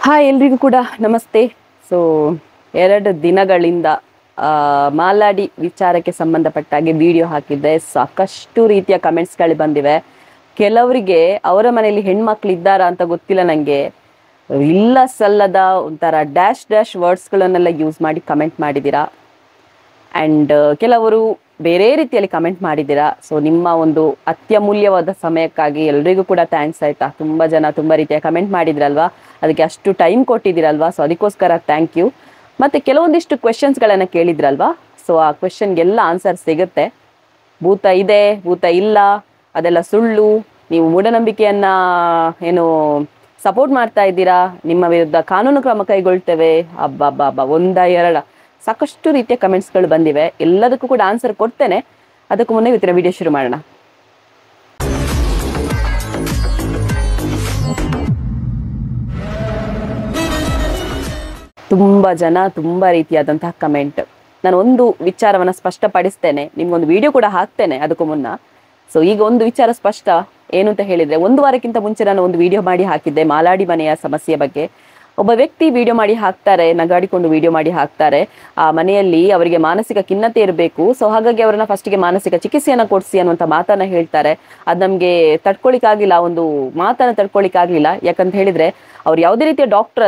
Hi ಎಲ್ರಿಗೂ ಕೂಡ ನಮಸ್ತೆ. ಸೊ 2 ದಿನಗಳಿಂದ ಮಾಲಾಡಿ ವಿಚಾರಕ್ಕೆ ಸಂಬಂಧಪಟ್ಟಾಗೆ ವಿಡಿಯೋ ಹಾಕಿದ್ದೆ. ಸಾಕಷ್ಟು ರೀತಿಯ ಕಮೆಂಟ್ಸ್ಗಳು ಬಂದಿವೆ. ಕೆಲವರಿಗೆ ಅವರ ಮನೆಯಲ್ಲಿ ಹೆಣ್ಮಕ್ಳು ಇದ್ದಾರಾ ಅಂತ ಗೊತ್ತಿಲ್ಲ ನನಗೆ. ಇಲ್ಲ ಸಲ್ಲದ ಒಂಥರ ಡ್ಯಾಶ್ ವರ್ಡ್ಸ್ಗಳನ್ನೆಲ್ಲ ಯೂಸ್ ಮಾಡಿ ಕಮೆಂಟ್ ಮಾಡಿದ್ದೀರಾ. ಆ್ಯಂಡ್ ಕೆಲವರು ಬೇರೆ ರೀತಿಯಲ್ಲಿ ಕಮೆಂಟ್ ಮಾಡಿದ್ದೀರಾ. ಸೊ ನಿಮ್ಮ ಒಂದು ಅತ್ಯಮೂಲ್ಯವಾದ ಸಮಯಕ್ಕಾಗಿ ಎಲ್ರಿಗೂ ಕೂಡ ಥ್ಯಾಂಕ್ಸ್ ಆಯಿತಾ. ತುಂಬ ಜನ ತುಂಬ ರೀತಿಯ ಕಮೆಂಟ್ ಮಾಡಿದ್ರಲ್ವಾ, ಅದಕ್ಕೆ ಅಷ್ಟು ಟೈಮ್ ಕೊಟ್ಟಿದ್ದೀರಲ್ವಾ, ಸೊ ಅದಕ್ಕೋಸ್ಕರ ಥ್ಯಾಂಕ್ ಯು. ಮತ್ತು ಕೆಲವೊಂದಿಷ್ಟು ಕ್ವೆಶನ್ಸ್ಗಳನ್ನು ಕೇಳಿದ್ರಲ್ವಾ, ಸೊ ಆ ಕ್ವೆಶನ್ಗೆಲ್ಲ ಆನ್ಸರ್ ಸಿಗುತ್ತೆ. ಭೂತ ಇದೆ, ಭೂತ ಇಲ್ಲ, ಅದೆಲ್ಲ ಸುಳ್ಳು, ನೀವು ಮೂಢನಂಬಿಕೆಯನ್ನು ಏನು ಸಪೋರ್ಟ್ ಮಾಡ್ತಾ ಇದ್ದೀರಾ, ನಿಮ್ಮ ವಿರುದ್ಧ ಕಾನೂನು ಕ್ರಮ ಕೈಗೊಳ್ತೇವೆ, ಅಬ್ಬಬ್ಬ ಒಂದ ಎರಡ ಸಾಕಷ್ಟು ರೀತಿಯ ಕಮೆಂಟ್ಸ್ಗಳು ಬಂದಿವೆ. ಎಲ್ಲದಕ್ಕೂ ಕೂಡ ಆನ್ಸರ್ ಕೊಡ್ತೇನೆ. ಅದಕ್ಕೂ ಮುನ್ನೇ ಇವತ್ತಿನ ವಿಡಿಯೋ ಶುರು ಮಾಡೋಣ. ತುಂಬ ಜನ ತುಂಬ ರೀತಿಯಾದಂತಹ ಕಮೆಂಟ್. ನಾನು ಒಂದು ವಿಚಾರವನ್ನು ಸ್ಪಷ್ಟಪಡಿಸ್ತೇನೆ, ನಿಮ್ಗೊಂದು ವಿಡಿಯೋ ಕೂಡ ಹಾಕ್ತೇನೆ ಅದಕ್ಕೂ ಮುನ್ನ. ಸೊ ಈಗ ಒಂದು ವಿಚಾರ ಸ್ಪಷ್ಟ ಏನು ಅಂತ ಹೇಳಿದರೆ, 1 ವಾರಕ್ಕಿಂತ ಮುಂಚೆ ನಾನು ಒಂದು ವಿಡಿಯೋ ಮಾಡಿ ಹಾಕಿದ್ದೆ ಮಾಲಾಡಿ ಮನೆಯ ಸಮಸ್ಯೆ ಬಗ್ಗೆ. ಒಬ್ಬ ವ್ಯಕ್ತಿ ವಿಡಿಯೋ ಮಾಡಿ ಹಾಕ್ತಾರೆ, ನಗಾಡಿಕೊಂಡು ವಿಡಿಯೋ ಮಾಡಿ ಹಾಕ್ತಾರೆ. ಆ ಮನೆಯಲ್ಲಿ ಅವರಿಗೆ ಮಾನಸಿಕ ಖಿನ್ನತೆ ಇರಬೇಕು, ಸೊ ಹಾಗಾಗಿ ಅವರನ್ನ ಫಸ್ಟಿಗೆ ಮಾನಸಿಕ ಚಿಕಿತ್ಸೆಯನ್ನು ಕೊಡಿಸಿ ಅನ್ನುವಂಥ ಮಾತನ್ನ ಹೇಳ್ತಾರೆ. ಅದು ನಮಗೆ ತಡ್ಕೊಳಿಕ್ಕಾಗಿಲ್ಲ, ಒಂದು ಮಾತನ್ನು ತಡ್ಕೊಳಿಕ್ಕಾಗಲಿಲ್ಲ. ಯಾಕಂತ ಹೇಳಿದ್ರೆ ಅವ್ರು ಯಾವುದೇ ರೀತಿಯ ಡಾಕ್ಟರ್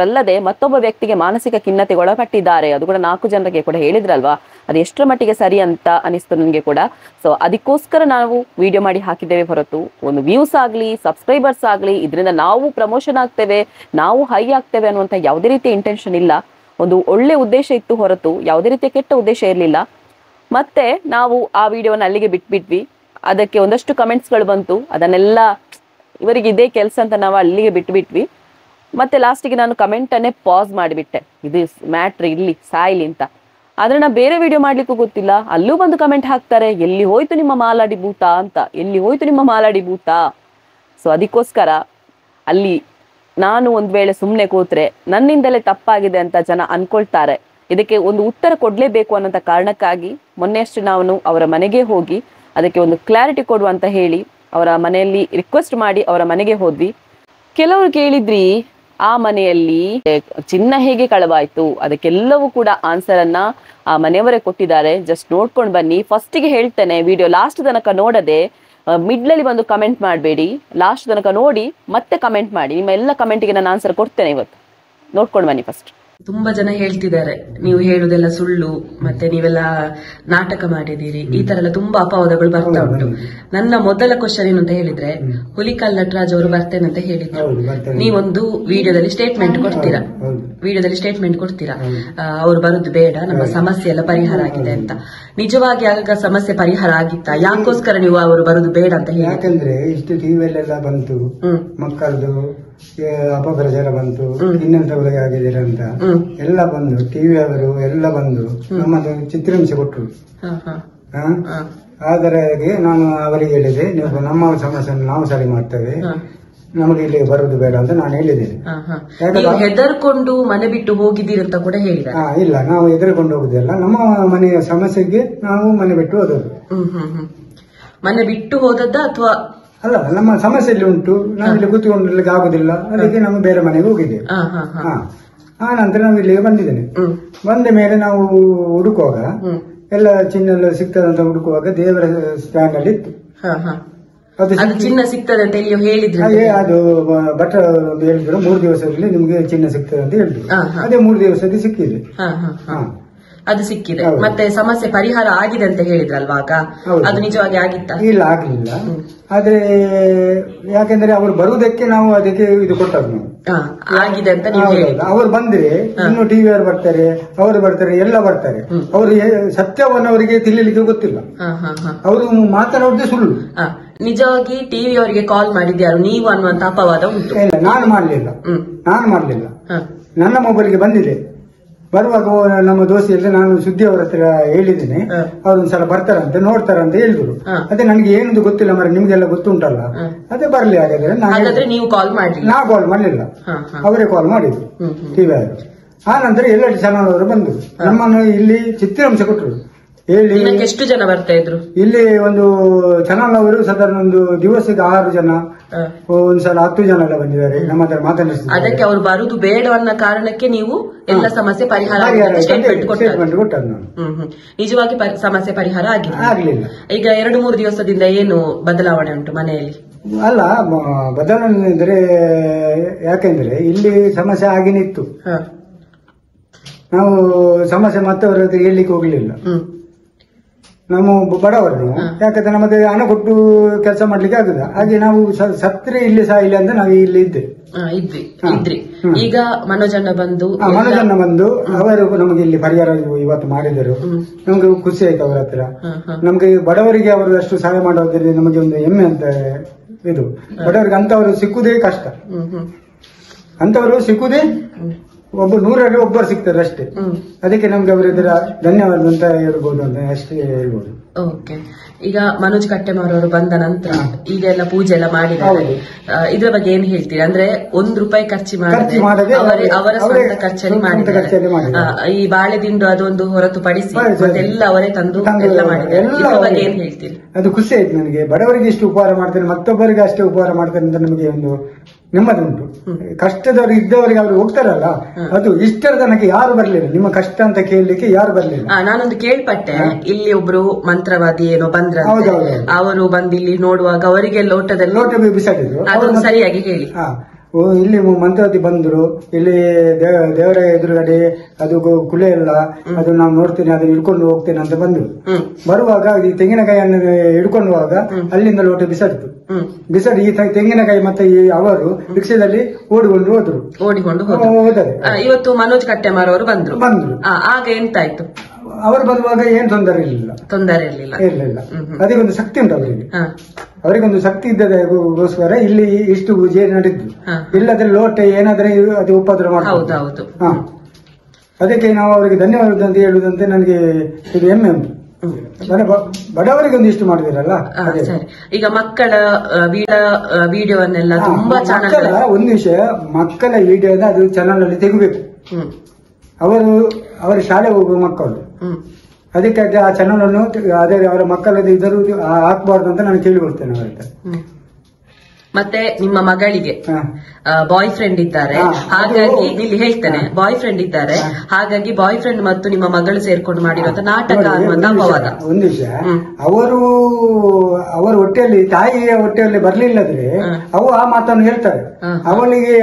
ಅಲ್ಲದೆ ಮತ್ತೊಬ್ಬ ವ್ಯಕ್ತಿಗೆ ಮಾನಸಿಕ ಖಿನ್ನತೆಗೆ ಒಳಪಟ್ಟಿದ್ದಾರೆ. ಅದು ಕೂಡ 4 ಜನರಿಗೆ ಕೂಡ ಹೇಳಿದ್ರಲ್ವಾ, ಅದು ಎಷ್ಟರ ಮಟ್ಟಿಗೆ ಸರಿ ಅಂತ ಅನಿಸ್ತು ನನಗೆ ಕೂಡ. ಸೊ ಅದಕ್ಕೋಸ್ಕರ ನಾವು ವಿಡಿಯೋ ಮಾಡಿ ಹಾಕಿದ್ದೇವೆ ಹೊರತು ಒಂದು ವ್ಯೂಸ್ ಆಗಲಿ ಸಬ್ಸ್ಕ್ರೈಬರ್ಸ್ ಆಗಲಿ ಇದರಿಂದ ನಾವು ಪ್ರಮೋಷನ್ ಆಗ್ತೇವೆ, ನಾವು ಹೈ ಆಗ್ತೇವೆ ಅನ್ನುವಂಥ ಯಾವುದೇ ರೀತಿಯ ಇಂಟೆನ್ಷನ್ ಇಲ್ಲ. ಒಂದು ಒಳ್ಳೆ ಉದ್ದೇಶ ಇತ್ತು ಹೊರತು ಯಾವುದೇ ರೀತಿಯ ಕೆಟ್ಟ ಉದ್ದೇಶ ಇರಲಿಲ್ಲ. ಮತ್ತೆ ನಾವು ಆ ವಿಡಿಯೋನ ಅಲ್ಲಿಗೆ ಬಿಟ್ಬಿಟ್ವಿ. ಅದಕ್ಕೆ ಒಂದಷ್ಟು ಕಮೆಂಟ್ಸ್ಗಳು ಬಂತು, ಅದನ್ನೆಲ್ಲ ಇವರಿಗೆ ಇದೇ ಕೆಲಸ ಅಂತ ನಾವು ಅಲ್ಲಿಗೆ ಬಿಟ್ಬಿಟ್ವಿ. ಮತ್ತೆ ಲಾಸ್ಟಿಗೆ ನಾನು ಕಮೆಂಟನ್ನೇ ಪಾಸ್ ಮಾಡಿಬಿಟ್ಟೆ, ಇದು ಮ್ಯಾಟ್ರ್ ಇಲ್ಲಿ ಸಾಯ್ಲಿ ಅಂತ. ಆದರೆ ನಾನು ಬೇರೆ ವಿಡಿಯೋ ಮಾಡ್ಲಿಕ್ಕೂ ಗೊತ್ತಿಲ್ಲ, ಅಲ್ಲೂ ಬಂದು ಕಮೆಂಟ್ ಹಾಕ್ತಾರೆ, ಎಲ್ಲಿ ಹೋಯ್ತು ನಿಮ್ಮ ಮಾಲಾಡಿ ಭೂತ ಅಂತ, ಎಲ್ಲಿ ಹೋಯ್ತು ನಿಮ್ಮ ಮಾಲಾಡಿ ಭೂತ. ಸೊ ಅದಕ್ಕೋಸ್ಕರ ಅಲ್ಲಿ ನಾನು ಒಂದು ವೇಳೆ ಸುಮ್ಮನೆ ಕೂತ್ರೆ ನನ್ನಿಂದಲೇ ತಪ್ಪಾಗಿದೆ ಅಂತ ಜನ ಅನ್ಕೊಳ್ತಾರೆ. ಇದಕ್ಕೆ ಒಂದು ಉತ್ತರ ಕೊಡಲೇಬೇಕು ಅನ್ನೋಂಥ ಕಾರಣಕ್ಕಾಗಿ ಮೊನ್ನೆಯಷ್ಟು ನಾವು ಅವರ ಮನೆಗೆ ಹೋಗಿ ಅದಕ್ಕೆ ಒಂದು ಕ್ಲಾರಿಟಿ ಕೊಡುವಂತ ಹೇಳಿ ಅವರ ಮನೆಯಲ್ಲಿ ರಿಕ್ವೆಸ್ಟ್ ಮಾಡಿ ಅವರ ಮನೆಗೆ ಹೋದ್ವಿ. ಕೆಲವರು ಕೇಳಿದ್ರಿ, ಆ ಮನೆಯಲ್ಲಿ ಚಿನ್ನ ಹೇಗೆ ಕಳವಾಯ್ತು, ಅದಕ್ಕೆಲ್ಲವೂ ಕೂಡ ಆನ್ಸರನ್ನ ಆ ಮನೆಯವರೇ ಕೊಟ್ಟಿದ್ದಾರೆ. ಜಸ್ಟ್ ನೋಡ್ಕೊಂಡು ಬನ್ನಿ. ಫಸ್ಟಿಗೆ ಹೇಳ್ತೇನೆ, ವಿಡಿಯೋ ಲಾಸ್ಟ್ ತನಕ ನೋಡದೆ ಮಿಡ್ಲಲ್ಲಿ ಬಂದು ಕಮೆಂಟ್ ಮಾಡಬೇಡಿ, ಲಾಸ್ಟ್ ತನಕ ನೋಡಿ ಮತ್ತೆ ಕಮೆಂಟ್ ಮಾಡಿ. ನಿಮ್ಮ ಎಲ್ಲ ಕಮೆಂಟಿಗೆ ನಾನು ಆನ್ಸರ್ ಕೊಡ್ತೇನೆ ಇವತ್ತು. ನೋಡ್ಕೊಂಡು ಬನ್ನಿ ಫಸ್ಟ್. ತುಂಬಾ ಜನ ಹೇಳ್ತಿದ್ದಾರೆ, ನೀವು ಹೇಳುದೆಲ್ಲ ಸುಳ್ಳು, ಮತ್ತೆ ನೀವೆಲ್ಲ ನಾಟಕ ಮಾಡಿದೀರಿ, ಈ ತರ ಎಲ್ಲ ತುಂಬಾ ಅಪವಾದಗಳು ಬರ್ತಾ ಉಂಟು. ನನ್ನ ಮೊದಲ ಕ್ವಶನ್ ಏನು ಅಂತ ಹೇಳಿದ್ರೆ, ಹುಲಿಕಲ್ ನಟರಾಜ್ ಅವರು ಬರ್ತೇನೆ ಅಂತ ಹೇಳಿದ್ರು. ನೀವೊಂದು ವಿಡಿಯೋದಲ್ಲಿ ಸ್ಟೇಟ್ಮೆಂಟ್ ಕೊಡ್ತೀರಾ, ಅವ್ರು ಬರುದು ಬೇಡ, ನಮ್ಮ ಸಮಸ್ಯೆ ಎಲ್ಲ ಪರಿಹಾರ ಆಗಿದೆ ಅಂತ. ನಿಜವಾಗಿ ಆಗ ಸಮಸ್ಯೆ ಪರಿಹಾರ ಆಗಿತ್ತಾ? ಯಾಕೋಸ್ಕರ ನೀವು ಅವರು ಬರುದು ಬೇಡ ಅಂತ ಹೇಳಿ? ಯಾಕಂದ್ರೆ ಇಷ್ಟು ಟಿವಿಯಲ್ಲೆಲ್ಲ ಬಂತು, ಮಕ್ಕಳದು ಅಪಪ್ರಚಾರ ಬಂತು, ಇನ್ನಂತವರಿಗೆ ಆಗಿದ್ದೀರ ಅಂತ ಎಲ್ಲ ಬಂದು, ಟಿವಿ ಅವರು ಎಲ್ಲ ಬಂದು ನಮ್ಮದು ಚಿತ್ರಹಿಂಸೆ ಕೊಟ್ಟರು. ಆದರೆ ನಾನು ಅವರಿಗೆ ಹೇಳಿದೆ, ನೀವು ನಮ್ಮ ಸಮಸ್ಯೆಯನ್ನು ನಾವು ಸರಿ ಮಾಡ್ತೇವೆ, ನಮಗೆ ಇಲ್ಲಿ ಬರುವುದು ಬೇಡ ಅಂತ ನಾನು ಹೇಳಿದ್ದೇನೆ. ಹೆದರ್ಕೊಂಡು ಮನೆ ಬಿಟ್ಟು ಹೋಗಿದ್ದೀರಿ ಅಂತ ಕೂಡ ಹೇಳಿದ? ಇಲ್ಲ, ನಾವು ಹೆದರ್ಕೊಂಡು ಹೋಗುದಿಲ್ಲ, ನಮ್ಮ ಮನೆಯ ಸಮಸ್ಯೆಗೆ ನಾವು ಮನೆ ಬಿಟ್ಟು ಹೋದದ್ದು. ಮನೆ ಬಿಟ್ಟು ಹೋದದ್ದ ಅಥವಾ ಅಲ್ಲ, ನಮ್ಮ ಸಮಸ್ಯೆಯಲ್ಲಿ ಉಂಟು, ನಾವು ಇಲ್ಲಿ ಕೂತ್ಕೊಂಡಿರ್ಲಿಕ್ಕೆ ಆಗುದಿಲ್ಲ, ಅದಕ್ಕೆ ನಾವು ಬೇರೆ ಮನೆಗೆ ಹೋಗಿದ್ದೇವೆ. ಆ ನಂತರ ನಾವು ಇಲ್ಲಿಗೆ ಬಂದಿದ್ದೇನೆ. ಬಂದ ಮೇಲೆ ನಾವು ಹುಡುಕುವಾಗ ಎಲ್ಲ ಚಿನ್ನ ಎಲ್ಲ ಸಿಗ್ತದಂತ ಹುಡುಕುವಾಗ ದೇವರ ಸ್ಟ್ಯಾಂಡ್ ಅಲ್ಲಿ ಇತ್ತು. ಅದು ಚಿನ್ನ ಸಿಗ್ತದೆ ಅಂತ ಇಲ್ಲಿ ಹೇಳಿದ್ರು. ಅದು ಭಟ್ರ ಹೇಳಿದ್ರು, 3 ದಿವಸದಲ್ಲಿ ನಿಮ್ಗೆ ಚಿನ್ನ ಸಿಗ್ತದೆ ಅಂತ ಹೇಳಿದ್ರು. ಅದೇ 3 ದಿವಸದಲ್ಲಿ ಸಿಕ್ಕಿದೆ. ಅದು ಸಿಕ್ಕಿದೆ. ಮತ್ತೆ ಸಮಸ್ಯೆ ಪರಿಹಾರ ಆಗಿದೆ ಅಂತ ಹೇಳಿದ್ರಲ್ವಾಗ, ಅದು ನಿಜವಾಗಿ ಆಗಿತ್ತ? ಇಲ್ಲ, ಆಗ್ಲಿಲ್ಲ. ಆದ್ರೆ ಯಾಕೆಂದ್ರೆ ಅವರು ಬರುವುದಕ್ಕೆ ನಾವು ಅದಕ್ಕೆ ಇದು ಕೊಟ್ಟರು. ಆಗಿದೆ ಅಂತ ನೀವು ಹೇಳಿದ್ರು. ಅವರು ಬಂದ್ರೆ ಇನ್ನು ಟಿವಿ ಅವರು ಬರ್ತಾರೆ, ಅವರು ಬರ್ತಾರೆ, ಎಲ್ಲ ಬರ್ತಾರೆ. ಅವರು ಸತ್ಯವನ್ನು ಅವರಿಗೆ ತಿಳಿಲಿಕ್ಕೆ ಗೊತ್ತಿಲ್ಲ, ಅವರು ಮಾತನಾಡುದೇ ಸುಳ್ಳು. ನಿಜವಾಗಿ ಟಿವಿ ಅವರಿಗೆ ಕಾಲ್ ಮಾಡಿದ್ಯಾರು ನೀವು ಅನ್ನುವಂತ ಅಪವಾದ ಉಂಟು. ಇಲ್ಲ, ನಾನು ಮಾಡ್ಲಿಲ್ಲ. ನನ್ನ ಮೊಬೈಲ್ಗೆ ಬಂದಿದೆ. ಬರುವಾಗ ನಮ್ಮ ದೋಸ್ತಿಯಲ್ಲಿ ನಾನು ಸುದ್ದಿ ಅವರ ಹತ್ರ ಹೇಳಿದ್ದೇನೆ, ಅವ್ರೊಂದ್ಸಲ ಬರ್ತಾರಂತೆ, ನೋಡ್ತಾರಂತ ಹೇಳಿದ್ರು. ಅದೇ ನನಗೆ ಏನದು ಗೊತ್ತಿಲ್ಲ, ಮರ ನಿಮ್ಗೆಲ್ಲ ಗೊತ್ತುಂಟಲ್ಲ, ಅದೇ ಬರ್ಲಿ ಹಾಗಾದ್ರೆ. ನೀವು ಕಾಲ್ ಮಾಡಿ? ನಾ ಕಾಲ್ ಮಾಡಲಿಲ್ಲ, ಅವರೇ ಕಾಲ್ ಮಾಡಿದ್ರು ಟಿವಿ ಅವರು. ಆ ನಂತರ ಎಲ್ಲ ಚಾನಲ್ ಅವರು ಬಂದರು, ನಮ್ಮನ್ನು ಇಲ್ಲಿ ಚಿತ್ರಹಿಂಸೆ ಕೊಟ್ಟರು. ಹೇಳಿ ದಿನಕ್ಕೆ ಎಷ್ಟು ಜನ ಬರ್ತಾ ಇದ್ರು? ಇಲ್ಲಿ ಒಂದು ಚಾನಲ್ ಸಾಧಾರಣ ಒಂದು ದಿವಸಕ್ಕೆ 6 ಜನ, ಒಂದ್ಸಲ 10 ಜನ ಎಲ್ಲ ಬಂದಿದ್ದಾರೆ ನಮ್ಮ ಹತ್ರ ಮಾತನಾಡಿಸಿದ್ದಾರೆ. ಅದಕ್ಕೆ ಅವ್ರು ಬರುದು ಬೇಡ ಅನ್ನೋ ಕಾರಣಕ್ಕೆ ನೀವು ಎಲ್ಲ ಸಮಸ್ಯೆ ಪರಿಹಾರ ಸ್ಟೇಟ್ಮೆಂಟ್ ಕೊಟ್ಟದ್ದು ನಾನು. ನಿಜವಾಗಿ ಸಮಸ್ಯೆ ಪರಿಹಾರ ಆಗ್ಲಿಲ್ಲ. ಈಗ 2-3 ದಿವಸದಿಂದ ಏನು ಬದಲಾವಣೆ ಉಂಟು ಮನೆಯಲ್ಲಿ? ಅಲ್ಲ, ಬದಲಾವಣೆ ಅಂದ್ರೆ ಯಾಕೆಂದ್ರೆ ಇಲ್ಲಿ ಸಮಸ್ಯೆ ಆಗಿನೇ ಇತ್ತು. ನಾವು ಸಮಸ್ಯೆ ಮತ್ತವರ ಹತ್ರ ಹೇಳಲಿಕ್ಕೆ ಹೋಗ್ಲಿಲ್ಲ. ನಾವು ಬಡವರು, ಯಾಕಂದ್ರೆ ನಮ್ಮದು ಹಣ ಕೊಟ್ಟು ಕೆಲಸ ಮಾಡ್ಲಿಕ್ಕೆ ಆಗುದ, ಹಾಗೆ ನಾವು ಸತ್ರೆ ಇಲ್ಲಿ ಸಾಯಿಲ್ಲ ಅಂತ ನಾವು ಇಲ್ಲಿ ಇದ್ರಿ. ಈಗ ಮನೋಜಣ್ಣ ಬಂದು ಅವರು ನಮಗೆ ಇಲ್ಲಿ ಪರಿಹಾರ ಇವತ್ತು ಮಾಡಿದರು. ನಮ್ಗೆ ಖುಷಿ ಆಯ್ತು ಅವರ ಹತ್ರ. ನಮ್ಗೆ ಬಡವರಿಗೆ ಅವರು ಅಷ್ಟು ಸಹಾಯ ಮಾಡೋದ್ರಲ್ಲಿ ನಮಗೆ ಒಂದು ಹೆಮ್ಮೆ ಅಂತ ಇದು. ಬಡವರಿಗೆ ಅಂತವರು ಸಿಕ್ಕುದೇ ಕಷ್ಟ, ಅಂತವರು ಸಿಕ್ಕುದೇ ಒಬ್ಬ 100ರಲ್ಲಿ ಒಬ್ಬರು ಸಿಗ್ತಾರೆ ಅಷ್ಟೇ. ಅದಕ್ಕೆ ನಮ್ಗೆ ಅವರಿದ್ರ ಧನ್ಯವಾದ ಅಂತ ಹೇಳ್ಬೋದು ಅಂತ ಅಷ್ಟೇ ಹೇಳ್ಬೋದು. ಓಕೆ. ಈಗ ಮನೋಜ್ ಕಟ್ಟೆಮಾರವರು ಬಂದ ನಂತರ ಈಗ ಎಲ್ಲ ಪೂಜೆ ಎಲ್ಲ ಮಾಡಿದ್ದಾರೆ, ಇದ್ರ ಬಗ್ಗೆ ಏನ್ ಹೇಳ್ತೀರಿ? ಅಂದ್ರೆ ₹1 ಖರ್ಚು ಮಾಡದೆ ಅವರ ಸ್ವಂತ ಖರ್ಚಲ್ಲಿ ಮಾಡಿದ್ದಾರೆ. ಈ ಬಾಳೆದಿಂಡು ಅದೊಂದು ಹೊರತುಪಡಿಸಿ ಮತ್ತೆಲ್ಲ ಅವರೇ ತಂದು ಎಲ್ಲ ಮಾಡಿದ್ದಾರೆ. ಇದ್ರ ಬಗ್ಗೆ ಏನ್ ಹೇಳ್ತೀರಿ? ಅದು ಖುಷಿ ಆಯ್ತು ನನಗೆ. ಬಡವರಿಗೆ ಇಷ್ಟು ಉಪಹಾರ ಮಾಡ್ತಾರೆ, ಮತ್ತೊಬ್ಬರಿಗೆ ಅಷ್ಟೇ ಉಪಹಾರ ಮಾಡ್ತಾರೆ ಅಂತ ನಮಗೆ ಒಂದು ನೆಮ್ಮದಿ ಉಂಟು. ಕಷ್ಟದವರು ಇದ್ದವರಿಗೆ ಅವರು ಹೋಗ್ತಾರಲ್ಲ, ಅದು ಇಷ್ಟರ ತನಕ ಯಾರು ಬರ್ಲಿಲ್ಲ. ನಿಮ್ಮ ಕಷ್ಟ ಅಂತ ಕೇಳಲಿಕ್ಕೆ ಯಾರು ಬರ್ಲಿಲ್ಲ. ನಾನೊಂದು ಕೇಳ್ಪಟ್ಟೆ, ಇಲ್ಲಿ ಒಬ್ರು ಮಂತ್ರವಾದಿ ಏನೋ ಬಂದ್ರ, ಅವರು ಬಂದು ಇಲ್ಲಿ ನೋಡುವಾಗ ಅವರಿಗೆ ಲೋಟ ಬಿಸಾಡಿದ್ರು. ಅದನ್ನು ಸರಿಯಾಗಿ ಹೇಳಿ. ಇಲ್ಲಿ ಮಂತ್ರವಾದಿ ಬಂದ್ರು, ಇಲ್ಲಿ ದೇವರ ಎದುರುಗಡೆ ಅದು ಕುಲೆ ಇಲ್ಲ, ಅದು ನಾವು ನೋಡ್ತೇನೆ, ಅದನ್ನ ಹಿಡ್ಕೊಂಡು ಹೋಗ್ತೇನೆ ಅಂತ ಬಂದ್ರು. ಬರುವಾಗ ಈ ತೆಂಗಿನಕಾಯಿಯನ್ನು ಹಿಡ್ಕೊಂಡುವಾಗ ಅಲ್ಲಿಂದ ಲೋಟ ಬಿಸಾಡಿತು. ಬಿಸಾಡಿ ಈ ತೆಂಗಿನಕಾಯಿ ಮತ್ತೆ ಅವರು ರಿಕ್ಷಾದಲ್ಲಿ ಓಡಿಕೊಂಡು ಹೋದರು. ಇವತ್ತು ಮನೋಜ್ ಕಟ್ಟೆಮಾರ್ ಅವರು ಬಂದ್ರು. ಆಗ ಎಂತಾಯ್ತು? ಅವರು ಬರುವಾಗ ಏನ್ ತೊಂದರೆ ಇರಲಿಲ್ಲ. ಅದಕ್ಕೊಂದು ಶಕ್ತಿ ಉಂಟು ಅವರಿಗೊಂದು ಶಕ್ತಿ ಇದ್ದದಗೋಸ್ಕರ ಇಲ್ಲಿ ಇಷ್ಟು ಪೂಜೆ ನಡೆದ್ದು. ಇಲ್ಲದ್ರೆ ಲೋಟೆ ಏನಾದ್ರೆ ಅದು ಉಪದ್ರ ಮಾಡ್ಬೋದು. ಅದಕ್ಕೆ ನಾವು ಅವರಿಗೆ ಧನ್ಯವಾದ ಅಂತ ಹೇಳುದಂತೆ ನನಗೆ ಇದು ಹೆಮ್ಮೆ ಉಂಟು. ಬಡವರಿಗೆ ಒಂದು ಇಷ್ಟು ಮಾಡಿದಿರಲ್ಲ. ಈಗ ಮಕ್ಕಳ ವಿಡಿಯೋವನ್ನೆಲ್ಲ ತುಂಬಾ ಒಂದು ವಿಷಯ, ಮಕ್ಕಳ ವಿಡಿಯೋ ಅದು ಚಾನಲ್ ಅಲ್ಲಿ ತೆಗಿಬೇಕು. ಅವರ ಶಾಲೆ ಹೋಗುವ ಮಕ್ಕಳು, ಅದಕ್ಕಾಗಿ ಆ ಚಾನಲ್ ಅನ್ನು ಅದೇ ಅವರ ಮಕ್ಕಳದ್ದು ಇದ್ದರೂ ಹಾಕ್ಬಾರ್ದು ಅಂತ ನಾನು ಕೇಳಿಕೊಳ್ತೇನೆ ಅವರ. ಮತ್ತೆ ನಿಮ್ಮ ಮಗಳಿಗೆ ಬಾಯ್ ಫ್ರೆಂಡ್ ಇದ್ದಾರೆ, ಹಾಗಾಗಿ ಇಲ್ಲಿ ಹೇಳ್ತೇನೆ, ಬಾಯ್ ಫ್ರೆಂಡ್ ಇದ್ದಾರೆ, ಹಾಗಾಗಿ ಬಾಯ್ ಫ್ರೆಂಡ್ ಮತ್ತು ನಿಮ್ಮ ಮಗಳು ಸೇರ್ಕೊಂಡು ಮಾಡಿರುವಂತ ನಾಟಕ ಅನ್ನುವಂತ ಅಪವಾದ. ಒಂದು ವಿಷಯ, ಅವರ ಹೊಟ್ಟೆಯಲ್ಲಿ, ತಾಯಿಯ ಹೊಟ್ಟೆಯಲ್ಲಿ ಬರ್ಲಿಲ್ಲದ್ರೆ ಅವು ಆ ಮಾತನ್ನು ಹೇಳ್ತಾರೆ.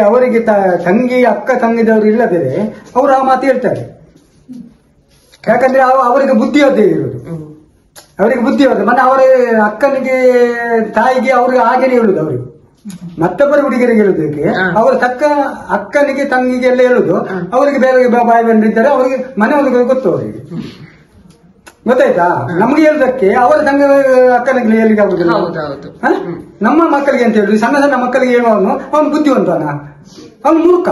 ಅವರಿಗೆ ತಂಗಿ ಅಕ್ಕ ತಂಗಿದವರು ಇಲ್ಲದ್ರೆ ಅವರು ಆ ಮಾತು ಹೇಳ್ತಾರೆ. ಯಾಕಂದ್ರೆ ಅವರಿಗೆ ಬುದ್ಧಿವಾದ ಇರುವುದು, ಅವರಿಗೆ ಬುದ್ಧಿವಾದ. ಮತ್ತೆ ಅವರ ಅಕ್ಕನಿಗೆ ತಾಯಿಗೆ ಅವ್ರಿಗೆ ಹಾಗೇನೆ ಹೇಳುದು. ಅವರಿಗೆ ಮತ್ತೊಬ್ಬರ ಹುಡುಗರಿಗೆ ಹೇಳುದಕ್ಕೆ ಅವರ ತಕ್ಕ ಅಕ್ಕನಿಗೆ ತಂಗಿಗೆ ಎಲ್ಲ ಹೇಳುದು. ಅವರಿಗೆ ಬೇರೆ ಬಾಯಿ ಬಂದಿದ್ದಾರೆ, ಅವರಿಗೆ ಮನೆಯವರಿಗೆ ಗೊತ್ತು, ಅವರಿಗೆ ಗೊತ್ತಾಯ್ತಾ. ನಮ್ಗೆ ಹೇಳುದಕ್ಕೆ ಅವರ ತಂಗ ಅಕ್ಕನಿಗೆ ಹೇಳಿಕೆ ಆಗುದಿಲ್ಲ. ನಮ್ಮ ಮಕ್ಕಳಿಗೆ ಅಂತ ಹೇಳುದು, ಸಣ್ಣ ಸಣ್ಣ ಮಕ್ಕಳಿಗೆ ಹೇಳುವವನು ಅವನು ಬುದ್ಧಿವಂತನ, ಅವನು ಮೂರ್ಖ,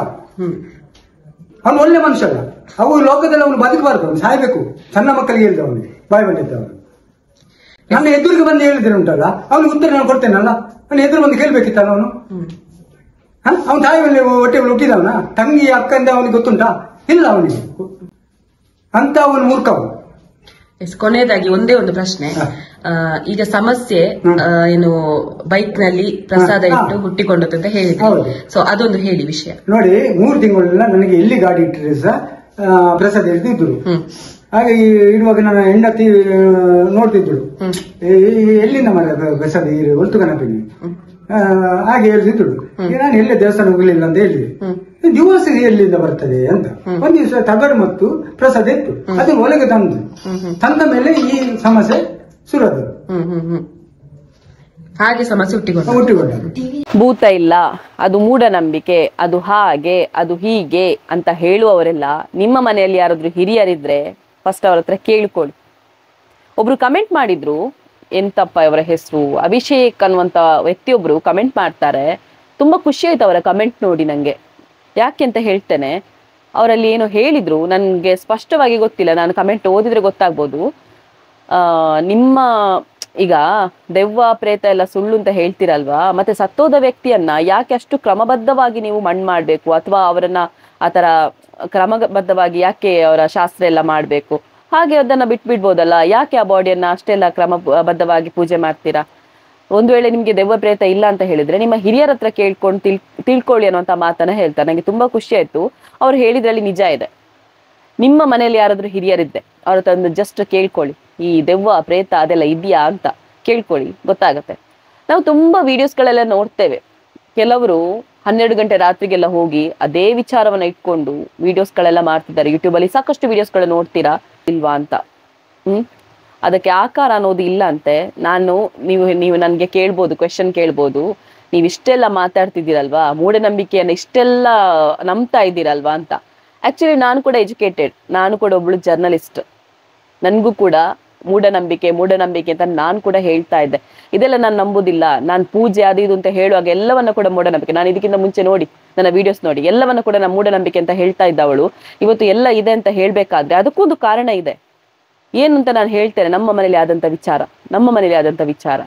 ಅವನು ಒಳ್ಳೆ ಮನುಷ್ಯ ಅಲ್ಲ. ಅವು ಲೋಕದಲ್ಲಿ ಅವನು ಬದುಕಬಾರ್ದು, ಅವನು ಸಾಯ್ಬೇಕು. ಸಣ್ಣ ಮಕ್ಕಳಿಗೆ ಹೇಳಿದ ಅವನಿಗೆ ಬಾಯಿ ಬಂದಿದ್ದವನು. ನನ್ನ ಎದುರಿಗೆ ಬಂದು ಹೇಳಿದ್ರೆ ಉಂಟಲ್ಲ, ಅವನಿಗೆ ಉತ್ತರ ನಾನು ಕೊಡ್ತೇನಲ್ಲ, ನನ್ನ ಎದುರು ಬಂದು ಕೇಳ್ಬೇಕಿತ್ತಲ್ಲ ಅವನು. ಅವನ ತಾಯಿ ಹೊಟ್ಟೆ ಹುಟ್ಟಿದವನ, ತಂಗಿ ಅಕ್ಕಂದ ಅವನಿಗೆ ಗೊತ್ತುಂಟಾ? ಇಲ್ಲ ಅವನಿಗೆ. ಅಂತ ಅವನು ಮೂರ್ಖ. ಕೊನೆಯದಾಗಿ ಒಂದೇ ಒಂದು ಪ್ರಶ್ನೆ. ಈಗ ಸಮಸ್ಯೆ ಏನು ಬೈಕ್ ನಲ್ಲಿ ಪ್ರಸಾದ ಇಟ್ಟು ಹುಟ್ಟಿಕೊಂಡದ್ದು ಅಂತ ಹೇಳಿದ್ರು, ಸೊ ಅದೊಂದು ಹೇಳಿ ವಿಷಯ. ನೋಡಿ, 3 ತಿಂಗಳೆಲ್ಲ ನನಗೆ ಎಲ್ಲಿ ಗಾಡಿ ಇಟ್ಟರೆ ಸಹ ಪ್ರಸಾದ ಇದ್ರು. ಹಾಗೆ ಇಡುವಾಗ ನನ್ನ ಹೆಂಡತಿ ನೋಡ್ತಿದ್ರು, ಎಲ್ಲಿಂದ ಮರ ಪ್ರಸಾದ ಒಲ್ತು ಕನಪಿನಿ ಹಾಗೆ ಹೇಳ್ತಿದ್ರು. ನಾನು ಎಲ್ಲೇ ದೇವಸ್ಥಾನ ಹೋಗ್ಲಿಲ್ಲ ಅಂತ ಹೇಳಿದೆ. ದಿವಸ ಎಲ್ಲಿಂದ ಬರ್ತದೆ ಅಂತ ಒಂದ್ ದಿವಸ ತಗಡು ಮತ್ತು ಪ್ರಸಾದ ಇತ್ತು, ಅದನ್ನ ಒಳಗೆ ತಂದ ಮೇಲೆ ಈ ಸಮಸ್ಯೆ ಶುರುವಾದ. ಹಾಗೆ ಸಮಸ್ಯೆ ಹುಟ್ಟಿಕೊಂಡ. ಭೂತ ಇಲ್ಲ, ಅದು ಮೂಢನಂಬಿಕೆ, ಅದು ಹಾಗೆ ಅದು ಹೀಗೆ ಅಂತ ಹೇಳುವವರೆಲ್ಲ ನಿಮ್ಮ ಮನೆಯಲ್ಲಿ ಯಾರಾದ್ರೂ ಹಿರಿಯರಿದ್ರೆ ಫಸ್ಟ್ ಅವ್ರ ಹತ್ರ ಕೇಳಿಕೊಳ್ಳಿ. ಒಬ್ರು ಕಮೆಂಟ್ ಮಾಡಿದ್ರು, ಎಂತಪ್ಪ ಅವರ ಹೆಸರು ಅಭಿಷೇಕ್ ಅನ್ನುವಂತ ವ್ಯಕ್ತಿಯೊಬ್ರು ಕಮೆಂಟ್ ಮಾಡ್ತಾರೆ. ತುಂಬಾ ಖುಷಿ ಆಯ್ತು ಅವರ ಕಮೆಂಟ್ ನೋಡಿ ನಂಗೆ. ಯಾಕೆ ಅಂತ ಹೇಳ್ತೇನೆ. ಅವರಲ್ಲಿ ಏನೋ ಹೇಳಿದ್ರು, ನನಗೆ ಸ್ಪಷ್ಟವಾಗಿ ಗೊತ್ತಿಲ್ಲ, ನಾನು ಕಮೆಂಟ್ ಓದಿದ್ರೆ ಗೊತ್ತಾಗ್ಬೋದು. ನಿಮ್ಮ ಈಗ ದೆವ್ವ ಪ್ರೇತ ಎಲ್ಲ ಸುಳ್ಳು ಅಂತ ಹೇಳ್ತೀರಲ್ವಾ, ಮತ್ತೆ ಸತ್ತೋದ ವ್ಯಕ್ತಿಯನ್ನ ಯಾಕೆ ಅಷ್ಟು ಕ್ರಮಬದ್ಧವಾಗಿ ನೀವು ಮಣ್ಣು ಮಾಡ್ಬೇಕು, ಅಥವಾ ಅವರನ್ನ ಆತರ ಕ್ರಮಬದ್ಧವಾಗಿ ಯಾಕೆ ಅವರ ಶಾಸ್ತ್ರ ಎಲ್ಲ ಮಾಡ್ಬೇಕು? ಹಾಗೆ ಅದನ್ನ ಬಿಟ್ಬಿಡ್ಬೋದಲ್ಲ. ಯಾಕೆ ಆ ಬಾಡಿಯನ್ನ ಅಷ್ಟೆಲ್ಲ ಕ್ರಮಬದ್ಧವಾಗಿ ಪೂಜೆ ಮಾಡ್ತೀರಾ? ಒಂದು ವೇಳೆ ನಿಮ್ಗೆ ದೆವ್ವ ಪ್ರೇತ ಇಲ್ಲ ಅಂತ ಹೇಳಿದ್ರೆ ನಿಮ್ಮ ಹಿರಿಯರ ಹತ್ರ ಕೇಳ್ಕೊಂಡು ತಿಳ್ಕೊಳ್ಳಿ ಅನ್ನೋಂಥ ಮಾತನ್ನ ಹೇಳ್ತಾರೆ. ನಂಗೆ ತುಂಬಾ ಖುಷಿ ಆಯ್ತು ಅವ್ರು ಹೇಳಿದ್ರಲ್ಲಿ ನಿಜ ಇದೆ. ನಿಮ್ಮ ಮನೆಯಲ್ಲಿ ಯಾರಾದ್ರೂ ಹಿರಿಯರಿದ್ದೆ ಅವ್ರ ಹತ್ರ ಜಸ್ಟ್ ಕೇಳ್ಕೊಳ್ಳಿ, ಈ ದೆವ್ವ ಪ್ರೇತ ಅದೆಲ್ಲ ಇದೆಯಾ ಅಂತ ಕೇಳ್ಕೊಳ್ಳಿ, ಗೊತ್ತಾಗತ್ತೆ. ನಾವು ತುಂಬಾ ವಿಡಿಯೋಸ್ಗಳೆಲ್ಲ ನೋಡ್ತೇವೆ, ಕೆಲವರು 12 ಗಂಟೆ ರಾತ್ರಿಗೆಲ್ಲ ಹೋಗಿ ಅದೇ ವಿಚಾರವನ್ನ ಇಟ್ಕೊಂಡು ವಿಡಿಯೋಸ್ಗಳೆಲ್ಲ ಮಾಡ್ತಿದ್ದಾರೆ. ಯೂಟ್ಯೂಬಲ್ಲಿ ಸಾಕಷ್ಟು ವಿಡಿಯೋಸ್ಗಳು ನೋಡ್ತೀರಾ ಇಲ್ವಾ ಅಂತ. ಅದಕ್ಕೆ ಆಕಾರ ಅನ್ನೋದು ಇಲ್ಲ ಅಂತೆ. ನೀವು ನನ್ಗೆ ಕೇಳ್ಬೋದು, ಕ್ವೆಶನ್ ಕೇಳ್ಬೋದು, ನೀವು ಇಷ್ಟೆಲ್ಲ ಮಾತಾಡ್ತಿದ್ದೀರಲ್ವಾ, ಮೂಢನಂಬಿಕೆಯನ್ನ ಇಷ್ಟೆಲ್ಲ ನಂಬ್ತಾ ಇದ್ದೀರಲ್ವಾ ಅಂತ. ಆಕ್ಚುಲಿ ನಾನು ಕೂಡ ಎಜುಕೇಟೆಡ್, ನಾನು ಕೂಡ ಒಬ್ಳು ಜರ್ನಲಿಸ್ಟ್. ನನ್ಗೂ ಕೂಡ ಮೂಢನಂಬಿಕೆ ಅಂತ ನಾನು ಕೂಡ ಹೇಳ್ತಾ ಇದ್ದೆ. ಇದೆಲ್ಲ ನಾನು ನಂಬುದಿಲ್ಲ, ನಾನು ಪೂಜೆ ಅದು ಇದು ಅಂತ ಹೇಳುವಾಗ ಎಲ್ಲವನ್ನ ಕೂಡ ಮೂಢನಂಬಿಕೆ. ನಾನು ಇದಕ್ಕಿಂತ ಮುಂಚೆ ನೋಡಿ ನನ್ನ ವಿಡಿಯೋಸ್ ನೋಡಿ ಎಲ್ಲವನ್ನ ಕೂಡ ನಾನು ಮೂಢನಂಬಿಕೆ ಅಂತ ಹೇಳ್ತಾ ಇದ್ದವಳು. ಇವತ್ತು ಎಲ್ಲ ಇದೆ ಅಂತ ಹೇಳ್ಬೇಕಾದ್ರೆ ಅದಕ್ಕೊಂದು ಕಾರಣ ಇದೆ. ಏನು ಅಂತ ನಾನು ಹೇಳ್ತೇನೆ. ನಮ್ಮ ಮನೇಲಿ ಆದಂತ ವಿಚಾರ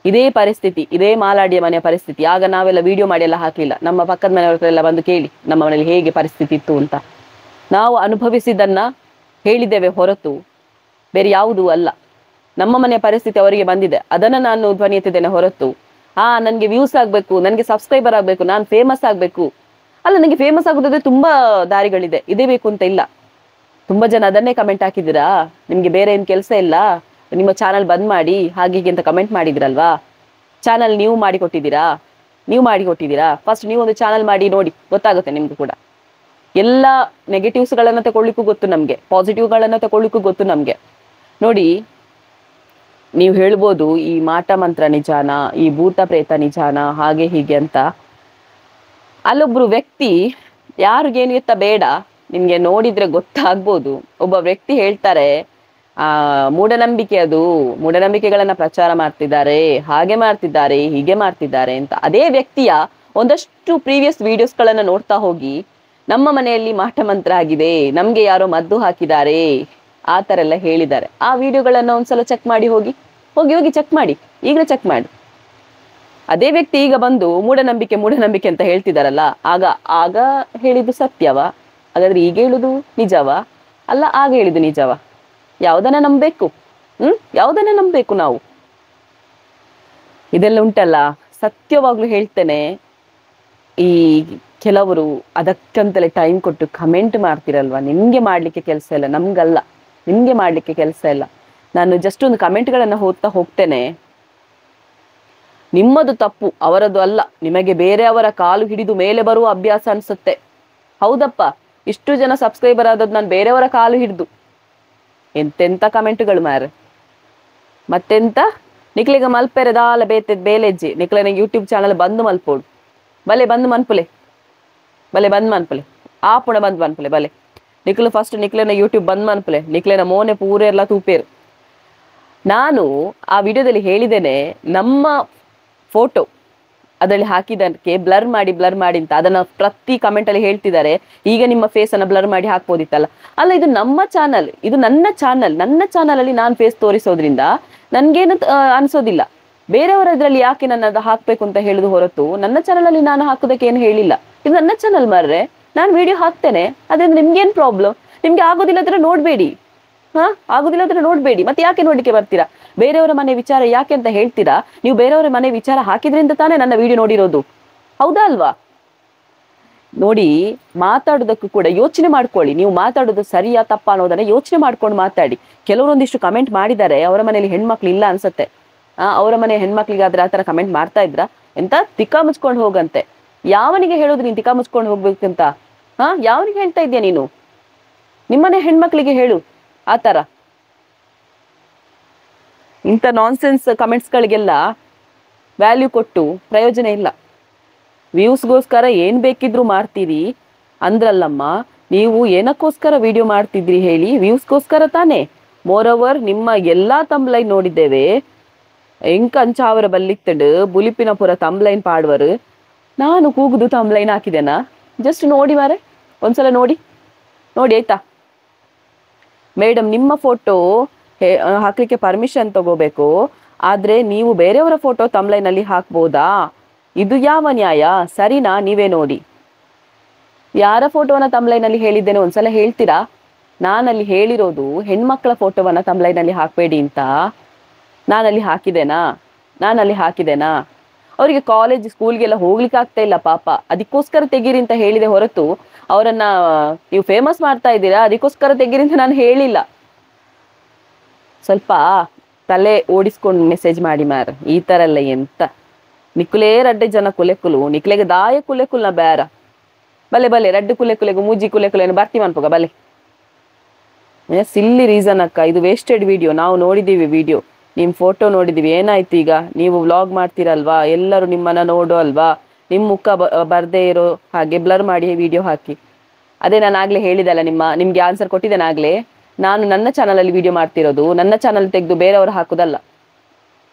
ಇದೇ ಪರಿಸ್ಥಿತಿ, ಇದೇ ಮಾಲಾಡಿಯ ಮನೆಯ ಪರಿಸ್ಥಿತಿ. ಆಗ ನಾವೆಲ್ಲ ವಿಡಿಯೋ ಮಾಡಿ ಎಲ್ಲ ಹಾಕ್ಲಿಲ್ಲ. ನಮ್ಮ ಪಕ್ಕದ ಮನೆಯವರೆಲ್ಲ ಬಂದು ಕೇಳಿ ನಮ್ಮ ಮನೇಲಿ ಹೇಗೆ ಪರಿಸ್ಥಿತಿ ಇತ್ತು ಅಂತ. ನಾವು ಅನುಭವಿಸಿದ್ದನ್ನ ಹೇಳಿದ್ದೇವೆ ಹೊರತು ಬೇರೆ ಯಾವುದೂ ಅಲ್ಲ. ನಮ್ಮ ಮನೆಯ ಪರಿಸ್ಥಿತಿ ಅವರಿಗೆ ಬಂದಿದೆ, ಅದನ್ನ ನಾನು ಧ್ವನಿ ಎತ್ತಿದ್ದೇನೆ ಹೊರತು ನನ್ಗೆ ವ್ಯೂಸ್ ಆಗ್ಬೇಕು, ನನ್ಗೆ ಸಬ್ಸ್ಕ್ರೈಬರ್ ಆಗ್ಬೇಕು, ನಾನು ಫೇಮಸ್ ಆಗ್ಬೇಕು ಅಲ್ಲ. ನನಗೆ ಫೇಮಸ್ ಆಗೋದಾದ್ರೆ ತುಂಬಾ ದಾರಿಗಳಿದೆ, ಇದೇ ಬೇಕು ಅಂತ ಇಲ್ಲ. ತುಂಬಾ ಜನ ಅದನ್ನೇ ಕಮೆಂಟ್ ಹಾಕಿದ್ದೀರಾ, ನಿಮ್ಗೆ ಬೇರೆ ಏನ್ ಕೆಲಸ ಇಲ್ಲ, ನಿಮ್ಮ ಚಾನಲ್ ಬಂದ್ ಮಾಡಿ ಹಾಗೆ ಹೀಗೆ ಅಂತ ಕಮೆಂಟ್ ಮಾಡಿದಿರಲ್ವಾ. ಚಾನಲ್ ನೀವು ಮಾಡಿಕೊಟ್ಟಿದ್ದೀರಾ. ಫಸ್ಟ್ ನೀವು ಒಂದು ಚಾನಲ್ ಮಾಡಿ ನೋಡಿ, ಗೊತ್ತಾಗುತ್ತೆ ನಿಮ್ಗೂ ಕೂಡ. ಎಲ್ಲ ನೆಗೆಟಿವ್ಸ್ ಗಳನ್ನ ತಗೊಳ್ಳಿಕ್ಕೂ ಗೊತ್ತು ನಮ್ಗೆ, ಪಾಸಿಟಿವ್ ಗಳನ್ನ ತಗೊಳ್ಳಿಕ್ಕೂ ಗೊತ್ತು ನಮ್ಗೆ. ನೋಡಿ, ನೀವು ಹೇಳ್ಬೋದು ಈ ಮಾಟ ಮಂತ್ರ ನಿಜಾನ, ಈ ಭೂತ ಪ್ರೇತ ನಿಜಾನ, ಹಾಗೆ ಹೀಗೆ ಅಂತ. ಅಲ್ಲೊಬ್ರು ವ್ಯಕ್ತಿ, ಯಾರಿಗೇನು ಎತ್ತ ಬೇಡ, ನಿಮ್ಗೆ ನೋಡಿದ್ರೆ ಗೊತ್ತಾಗ್ಬೋದು. ಒಬ್ಬ ವ್ಯಕ್ತಿ ಹೇಳ್ತಾರೆ ಮೂಢನಂಬಿಕೆಗಳನ್ನ ಪ್ರಚಾರ ಮಾಡ್ತಿದ್ದಾರೆ, ಹಾಗೆ ಮಾಡ್ತಿದ್ದಾರೆ, ಹೀಗೆ ಮಾಡ್ತಿದ್ದಾರೆ ಅಂತ. ಅದೇ ವ್ಯಕ್ತಿಯ ಒಂದಷ್ಟು ಪ್ರೀವಿಯಸ್ ವಿಡಿಯೋಸ್ಗಳನ್ನ ನೋಡ್ತಾ ಹೋಗಿ, ನಮ್ಮ ಮನೆಯಲ್ಲಿ ಮಾಟ ಮಂತ್ರ ಆಗಿದೆ, ನಮ್ಗೆ ಯಾರೋ ಮದ್ದು ಹಾಕಿದ್ದಾರೆ, ಆ ತರ ಎಲ್ಲ ಹೇಳಿದ್ದಾರೆ. ಆ ವಿಡಿಯೋಗಳನ್ನ ಒಂದ್ಸಲ ಚೆಕ್ ಮಾಡಿ, ಹೋಗಿ ಚೆಕ್ ಮಾಡಿ, ಈಗಲೇ ಚೆಕ್ ಮಾಡಿ. ಅದೇ ವ್ಯಕ್ತಿ ಈಗ ಬಂದು ಮೂಢನಂಬಿಕೆ ಅಂತ ಹೇಳ್ತಿದಾರಲ್ಲ, ಆಗ ಹೇಳಿದ್ದು ಸತ್ಯವಾ? ಹಾಗಾದ್ರೆ ಈಗ ಹೇಳುದು ನಿಜವಾ? ಅಲ್ಲ ಆಗ ಹೇಳಿದ್ದು ನಿಜವಾ? ಯಾವ್ದನ್ನ ನಂಬಬೇಕು? ಯಾವ್ದನ್ನ ನಂಬಬೇಕು ನಾವು? ಇದೆಲ್ಲ ಉಂಟಲ್ಲ, ಸತ್ಯವಾಗ್ಲೂ ಹೇಳ್ತೇನೆ, ಈ ಕೆಲವರು ಅದಕ್ಕಂತಲೇ ಟೈಮ್ ಕೊಟ್ಟು ಕಮೆಂಟ್ ಮಾಡ್ತಿರಲ್ವಾ, ನಿಮ್ಗೆ ಮಾಡ್ಲಿಕ್ಕೆ ಕೆಲಸ ಇಲ್ಲ, ನಮ್ಗಲ್ಲ, ನಿಮ್ಗೆ ಮಾಡ್ಲಿಕ್ಕೆ ಕೆಲಸ ಇಲ್ಲ. ನಾನು ಜಸ್ಟ್ ಒಂದು ಕಮೆಂಟ್ಗಳನ್ನ ಓದ್ತಾ ಹೋಗ್ತೇನೆ. ನಿಮ್ಮದು ತಪ್ಪು, ಅವರದ್ದು ಅಲ್ಲ. ನಿಮಗೆ ಬೇರೆಯವರ ಕಾಲು ಹಿಡಿದು ಮೇಲೆ ಬರುವ ಅಭ್ಯಾಸ ಅನ್ಸುತ್ತೆ. ಹೌದಪ್ಪ, ಇಷ್ಟು ಜನ ಸಬ್ಸ್ಕ್ರೈಬರ್ ಆದದ್ದು ನಾನು ಬೇರೆಯವರ ಕಾಲು ಹಿಡಿದು. ಎಂತೆಂತ ಕಮೆಂಟ್ಗಳು ಮಾರ. ಮತ್ತೆಂತ ನಿಕ್ಲಿಗ ಮಲ್ಪೆರೆ ದಾಲ ಬೇತೆದ್ ಬೇಲೆಜ್ಜಿ ನಿಕ್ಲನ ಯೂಟ್ಯೂಬ್ ಚಾನಲ್ ಬಂದು ಮಲ್ಪೋಡು. ಬಲೆ ಬಂದು ಮನ್ಪುಲೆ ಆಪುಣ ಬಂದು ಮನ್ಪುಲೆ ಬಲೆ ನಿಕ್ಲು ಫಸ್ಟ್ ನಿಕ್ಲೆನ ಯೂಟ್ಯೂಬ್ ಬಂದ್ ಮನ್ಪುಲೆ ನಿಕ್ಲೆನ ಮೋನೆ ಪೂರೆ ಎಲ್ಲ ತೂಪೇರು. ನಾನು ಆ ವಿಡಿಯೋದಲ್ಲಿ ಹೇಳಿದ್ದೇನೆ, ನಮ್ಮ ಫೋಟೋ ಅದರಲ್ಲಿ ಹಾಕಿದಕ್ಕೆ ಬ್ಲರ್ ಮಾಡಿ ಅಂತ. ಅದನ್ನ ಪ್ರತಿ ಕಮೆಂಟ್ ಅಲ್ಲಿ ಹೇಳ್ತಿದ್ದಾರೆ, ಈಗ ನಿಮ್ಮ ಫೇಸ್ ಅನ್ನ ಬ್ಲರ್ ಮಾಡಿ ಹಾಕ್ಬೋದಿತ್ತಲ್ಲ. ಅಲ್ಲ, ಇದು ನಮ್ಮ ಚಾನಲ್, ಇದು ನನ್ನ ಚಾನಲ್ ಅಲ್ಲಿ ನಾನು ಫೇಸ್ ತೋರಿಸೋದ್ರಿಂದ ನನ್ಗೇನು ಅನ್ಸೋದಿಲ್ಲ. ಬೇರೆಯವರ ಇದ್ರಲ್ಲಿ ಯಾಕೆ ನನ್ನದು ಹಾಕ್ಬೇಕು ಅಂತ ಹೇಳುದು ಹೊರತು ನನ್ನ ಚಾನಲ್ ಅಲ್ಲಿ ನಾನು ಹಾಕೋದಕ್ಕೆ ಏನು ಹೇಳಿಲ್ಲ. ಇದು ನನ್ನ ಚಾನಲ್ ಮಾರ್ರೆ, ನಾನು ವಿಡಿಯೋ ಹಾಕ್ತೇನೆ, ಅದ್ರಿಂದ ನಿಮ್ಗೇನ್ ಪ್ರಾಬ್ಲಮ್? ನಿಮ್ಗೆ ಆಗೋದಿಲ್ಲದ್ರೆ ನೋಡ್ಬೇಡಿ, ಆಗೋದಿಲ್ಲದ್ರೆ ನೋಡ್ಬೇಡಿ. ಮತ್ತೆ ಯಾಕೆ ನೋಡ್ಲಿಕ್ಕೆ ಬರ್ತೀರಾ? ಬೇರೆಯವರ ಮನೆ ವಿಚಾರ ಯಾಕೆ ಅಂತ ಹೇಳ್ತೀರಾ? ನೀವು ಬೇರೆಯವರ ಮನೆ ವಿಚಾರ ಹಾಕಿದ್ರಿಂದ ತಾನೇ ನನ್ನ ವಿಡಿಯೋ ನೋಡಿರೋದು, ಹೌದಾ ಅಲ್ವಾ? ನೋಡಿ, ಮಾತಾಡೋದಕ್ಕೂ ಕೂಡ ಯೋಚನೆ ಮಾಡ್ಕೊಳ್ಳಿ. ನೀವು ಮಾತಾಡೋದು ಸರಿಯಾ ತಪ್ಪಾ ಅನ್ನೋದನ್ನ ಯೋಚನೆ ಮಾಡ್ಕೊಂಡು ಮಾತಾಡಿ. ಕೆಲವರೊಂದಿಷ್ಟು ಕಮೆಂಟ್ ಮಾಡಿದ್ದಾರೆ, ಅವರ ಮನೇಲಿ ಹೆಣ್ಮಕ್ಳು ಇಲ್ಲ ಅನ್ಸತ್ತೆ. ಅವರ ಮನೆ ಹೆಣ್ಮಕ್ಳಿಗಾದ್ರೆ ಆತರ ಕಮೆಂಟ್ ಮಾಡ್ತಾ ಇದ್ರ ಎಂತ ತಿಕ್ಕ ಮುಚ್ಕೊಂಡು ಹೋಗಂತೆ. ಯಾವನಿಗೆ ಹೇಳೋದು ನೀನ್ ತಿಕ್ಕ ಮುಚ್ಕೊಂಡು ಹೋಗ್ಬೇಕಂತ? ಯಾವನಿಗೆ ಹೇಳ್ತಾ ಇದ್ಯಾ ನೀನು? ನಿಮ್ಮನೆ ಹೆಣ್ಮಕ್ಳಿಗೆ ಹೇಳು. ಆತರ ಇಂಥ ನಾನ್ಸೆನ್ಸ್ ಕಮೆಂಟ್ಸ್ಗಳಿಗೆಲ್ಲ ವ್ಯಾಲ್ಯೂ ಕೊಟ್ಟು ಪ್ರಯೋಜನ ಇಲ್ಲ. ವ್ಯೂಸ್ಗೋಸ್ಕರ ಏನ್ ಬೇಕಿದ್ರು ಮಾಡ್ತೀರಿ ಅಂದ್ರಲ್ಲಮ್ಮ, ನೀವು ಏನಕ್ಕೋಸ್ಕರ ವಿಡಿಯೋ ಮಾಡ್ತಿದ್ರಿ ಹೇಳಿ? ವ್ಯೂಸ್ಗೋಸ್ಕರ ತಾನೇ. ಮೋರವರ್ ನಿಮ್ಮ ಎಲ್ಲಾ ತಂಬ್ಲೈನ್ ನೋಡಿದ್ದೇವೆ. ಎಂಕ ಅಂಚಾವರ ಬಲ್ಲಿತ್ತಂಡು ಬುಲಿಪಿನಪುರ ತಂಬ್ಲೈನ್ ಪಾಡುವರು. ನಾನು ಕೂಗುದು ತಂಬ್ಲೈನ್ ಹಾಕಿದೆನಾ? ಜಸ್ಟ್ ನೋಡಿ ಮಾರೆ, ಒಂದ್ಸಲ ನೋಡಿ ಆಯ್ತಾ? ಮೇಡಮ್, ನಿಮ್ಮ ಫೋಟೋ ಹಾಕ್ಲಿಕ್ಕೆ ಪರ್ಮಿಷನ್ ತಗೋಬೇಕು, ಆದ್ರೆ ನೀವು ಬೇರೆಯವರ ಫೋಟೋ ತಂಬ್ಲೈನಲ್ಲಿ ಹಾಕ್ಬೋದಾ? ಇದು ಯಾವ ನ್ಯಾಯ? ಸರಿನಾ? ನೀವೇ ನೋಡಿ. ಯಾರ ಫೋಟೋನ ತಂಬ್ಲೈನಲ್ಲಿ ಹೇಳಿದ್ದೇನೆ ಒಂದ್ಸಲ ಹೇಳ್ತೀರಾ? ನಾನಲ್ಲಿ ಹೇಳಿರೋದು ಹೆಣ್ಮಕ್ಳ ಫೋಟೋವನ್ನ ತಮ್ಲೈನಲ್ಲಿ ಹಾಕಬೇಡಿ ಅಂತ ನಾನಲ್ಲಿ ಹಾಕಿದೆನಾ? ಅವರಿಗೆ ಕಾಲೇಜ್ ಸ್ಕೂಲ್ಗೆಲ್ಲ ಹೋಗ್ಲಿಕ್ಕೆ ಆಗ್ತಾ ಇಲ್ಲ ಪಾಪ, ಅದಕ್ಕೋಸ್ಕರ ತೆಗೀರಿ ಅಂತ ಹೇಳಿದೆ ಹೊರತು ಅವರನ್ನ ನೀವು ಫೇಮಸ್ ಮಾಡ್ತಾ ಇದ್ದೀರಾ ಅದಕ್ಕೋಸ್ಕರ ತೆಗೀರಿ ಅಂತ ನಾನು ಹೇಳಿಲ್ಲ. ಸ್ವಲ್ಪ ತಲೆ ಓಡಿಸ್ಕೊಂಡು ಮೆಸೇಜ್ ಮಾಡಿ ಮಾರ, ಈ ತರ ಎಲ್ಲ ಎಂತ ನಿಕ್ಕುಲೇ ರಡ್ಡೆ ಜನ ಕುಲೆಕುಲು ನಿಕ್ಲೆಗೆ ದಾಯ ಕುಲೆಕುಲ್ನ ಬೇರ ಬಲೆ ರಡ್ಡು ಕುಲೆಕುಲೆಗು ಮೂಜಿ ಕುಲೆಕುಲೇನು ಬರ್ತಿ ಅನ್ಪೋಗ ಬಲೆ. ಸಿಲ್ಲಿ ರೀಸನ್ ಅಕ್ಕ, ಇದು ವೇಸ್ಟೆಡ್ ವಿಡಿಯೋ. ನಾವು ನೋಡಿದೀವಿ ವಿಡಿಯೋ, ನಿಮ್ ಫೋಟೋ ನೋಡಿದೀವಿ. ಏನಾಯ್ತು ಈಗ? ನೀವು ವ್ಲಾಗ್ ಮಾಡ್ತೀರಲ್ವಾ, ಎಲ್ಲರೂ ನಿಮ್ಮನ್ನ ನೋಡೋ ಅಲ್ವಾ, ನಿಮ್ ಮುಖ ಬರ್ದೇ ಇರೋ ಹಾಗೆ ಬ್ಲರ್ ಮಾಡಿ ವಿಡಿಯೋ ಹಾಕಿ. ಅದೇ ನಾನು ಆಗ್ಲೇ ಹೇಳಿದಲ್ಲ, ನಿಮ್ಗೆ ಆನ್ಸರ್ ಕೊಟ್ಟಿದ್ದೇನೆ ಆಗ್ಲೇ. ನಾನು ನನ್ನ ಚಾನಲ್ ಅಲ್ಲಿ ವಿಡಿಯೋ ಮಾಡ್ತಿರೋದು, ನನ್ನ ಚಾನಲ್ ತೆಗೆದು ಬೇರೆಯವರು ಹಾಕುದಲ್ಲ,